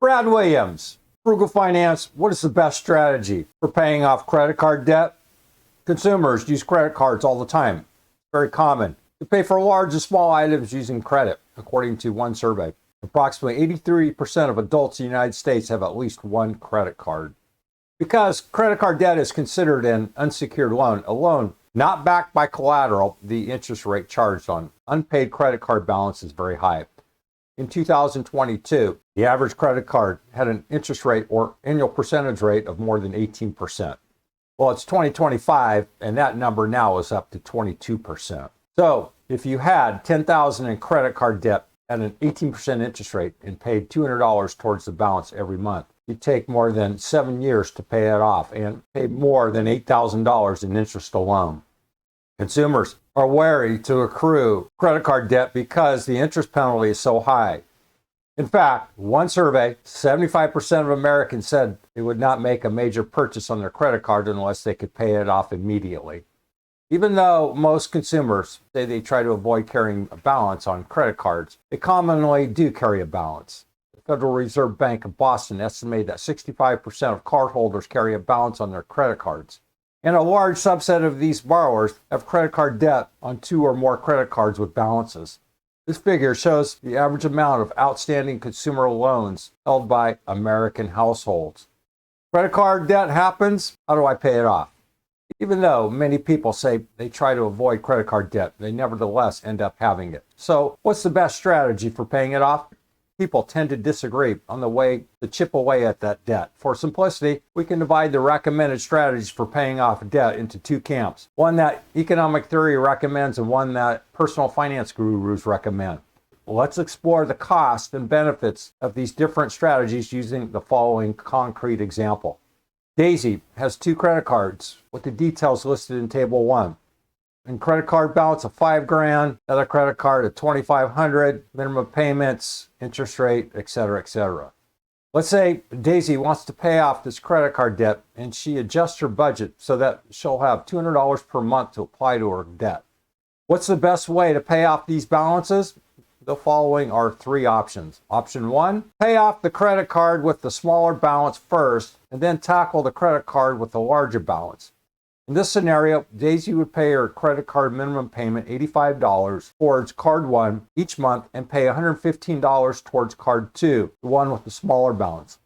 Brad Williams, Frugal Finance. What is the best strategy for paying off credit card debt? Consumers use credit cards all the time. Very common to pay for large and small items using credit, according to one survey. Approximately 83% of adults in the United States have at least one credit card. Because credit card debt is considered an unsecured loan, a loan not backed by collateral, the interest rate charged on unpaid credit card balance is very high. In 2022, the average credit card had an interest rate or annual percentage rate of more than 18%. Well, it's 2025, and that number now is up to 22%. So if you had $10,000 in credit card debt at an 18% interest rate and paid $200 towards the balance every month, you'd take more than 7 years to pay it off and pay more than $8,000 in interest alone. Consumers are wary to accrue credit card debt because the interest penalty is so high. In fact, one survey, 75% of Americans said they would not make a major purchase on their credit card unless they could pay it off immediately. Even though most consumers say they try to avoid carrying a balance on credit cards, they commonly do carry a balance. The Federal Reserve Bank of Boston estimated that 65% of cardholders carry a balance on their credit cards. And a large subset of these borrowers have credit card debt on 2 or more credit cards with balances. This figure shows the average amount of outstanding consumer loans held by American households. Credit card debt happens, how do I pay it off? Even though many people say they try to avoid credit card debt, they nevertheless end up having it. So what's the best strategy for paying it off? People tend to disagree on the way to chip away at that debt. For simplicity, we can divide the recommended strategies for paying off debt into 2 camps. One that economic theory recommends and one that personal finance gurus recommend. Let's explore the costs and benefits of these different strategies using the following concrete example. Daisy has 2 credit cards with the details listed in Table 1. And credit card balance of $5,000, another credit card of $2,500, minimum payments, interest rate, etc., etc. Let's say Daisy wants to pay off this credit card debt and she adjusts her budget so that she'll have $200 per month to apply to her debt. What's the best way to pay off these balances? The following are 3 options. Option 1, pay off the credit card with the smaller balance first and then tackle the credit card with the larger balance. In this scenario, Daisy would pay her credit card minimum payment $85 towards card 1 each month and pay $115 towards card 2, the one with the smaller balance.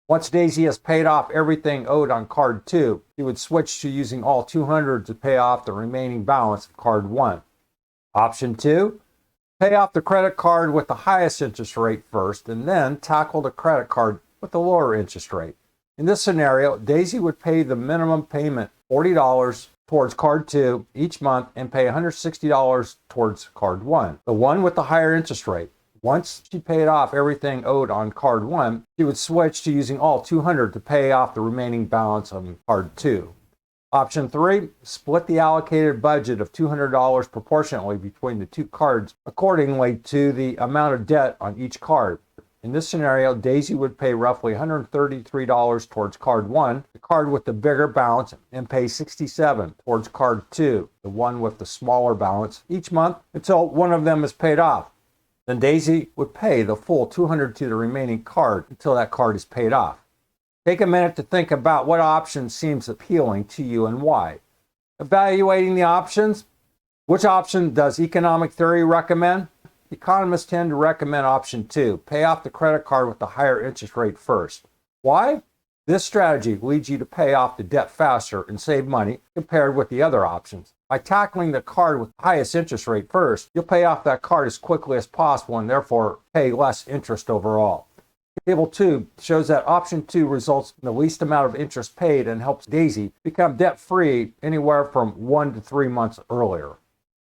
Once Daisy has paid off everything owed on card 2, she would switch to using all $200 to pay off the remaining balance of card 1. Option 2, pay off the credit card with the highest interest rate first and then tackle the credit card with the lower interest rate. In this scenario, Daisy would pay the minimum payment $40 towards card 2 each month and pay $160 towards card 1, the one with the higher interest rate. Once she paid off everything owed on card 1, she would switch to using all $200 to pay off the remaining balance on card 2. Option 3, split the allocated budget of $200 proportionately between the 2 cards accordingly to the amount of debt on each card. In this scenario, Daisy would pay roughly $133 towards card 1, the card with the bigger balance, and pay $67 towards card 2, the one with the smaller balance, each month until one of them is paid off. Then Daisy would pay the full $200 to the remaining card until that card is paid off. Take a minute to think about what option seems appealing to you and why. Evaluating the options, which option does economic theory recommend? Economists tend to recommend option 2, pay off the credit card with the higher interest rate first. Why? This strategy leads you to pay off the debt faster and save money compared with the other options. By tackling the card with the highest interest rate first, you'll pay off that card as quickly as possible and therefore pay less interest overall. Table 2 shows that option 2 results in the least amount of interest paid and helps Daisy become debt-free anywhere from 1 to 3 months earlier.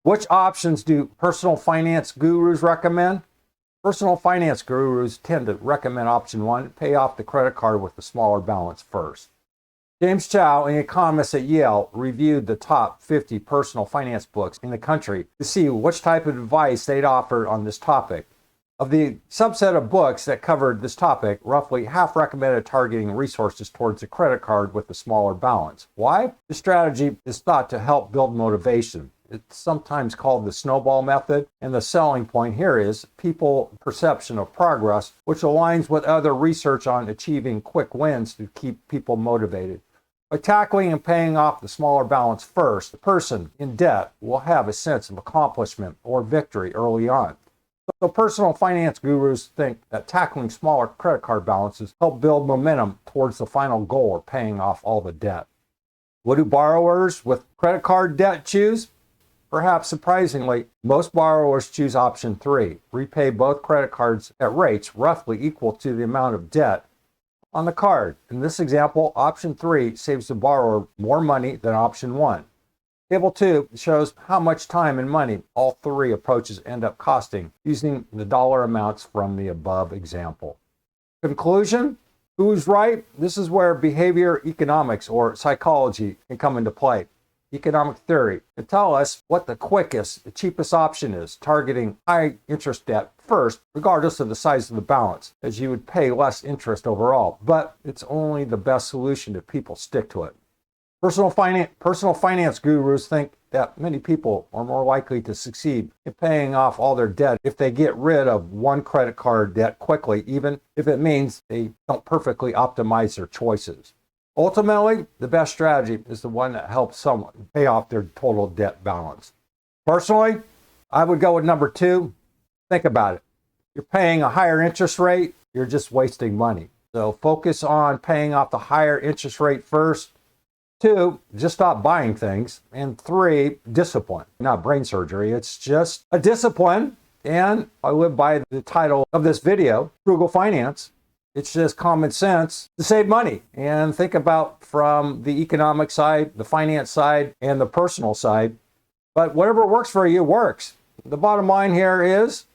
Which options do personal finance gurus recommend? Personal finance gurus tend to recommend option 1, pay off the credit card with the smaller balance first. James Chow, an economist at Yale, reviewed the top 50 personal finance books in the country to see which type of advice they'd offered on this topic. Of the subset of books that covered this topic, roughly half recommended targeting resources towards a credit card with a smaller balance. Why? The strategy is thought to help build motivation. It's sometimes called the snowball method. And the selling point here is people perception of progress, which aligns with other research on achieving quick wins to keep people motivated. By tackling and paying off the smaller balance first, the person in debt will have a sense of accomplishment or victory early on. So personal finance gurus think that tackling smaller credit card balances help build momentum towards the final goal of paying off all the debt. What do borrowers with credit card debt choose? Perhaps surprisingly, most borrowers choose option 3, repay both credit cards at rates roughly equal to the amount of debt on the card. In this example, option 3 saves the borrower more money than option 1. Table 2 shows how much time and money all 3 approaches end up costing using the dollar amounts from the above example. Conclusion? Who's right? This is where behavior economics or psychology can come into play. Economic theory can tell us what the quickest, the cheapest option is, targeting high interest debt first, regardless of the size of the balance, as you would pay less interest overall. But it's only the best solution if people stick to it. Personal finance gurus think that many people are more likely to succeed in paying off all their debt if they get rid of one credit card debt quickly, even if it means they don't perfectly optimize their choices. Ultimately, the best strategy is the one that helps someone pay off their total debt balance. Personally, I would go with number 2. Think about it. You're paying a higher interest rate, you're just wasting money. So focus on paying off the higher interest rate first. 2, just stop buying things. And 3, discipline. Not brain surgery, it's just a discipline. And I live by the title of this video, Frugal Finance. It's just common sense to save money and think about from the economic side, the finance side, and the personal side. But whatever works for you works. The bottom line here is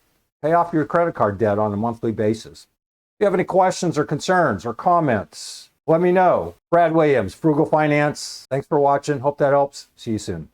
pay off your credit card debt on a monthly basis. If you have any questions or concerns or comments, let me know. Brad Williams, Frugal Finance. Thanks for watching. Hope that helps. See you soon.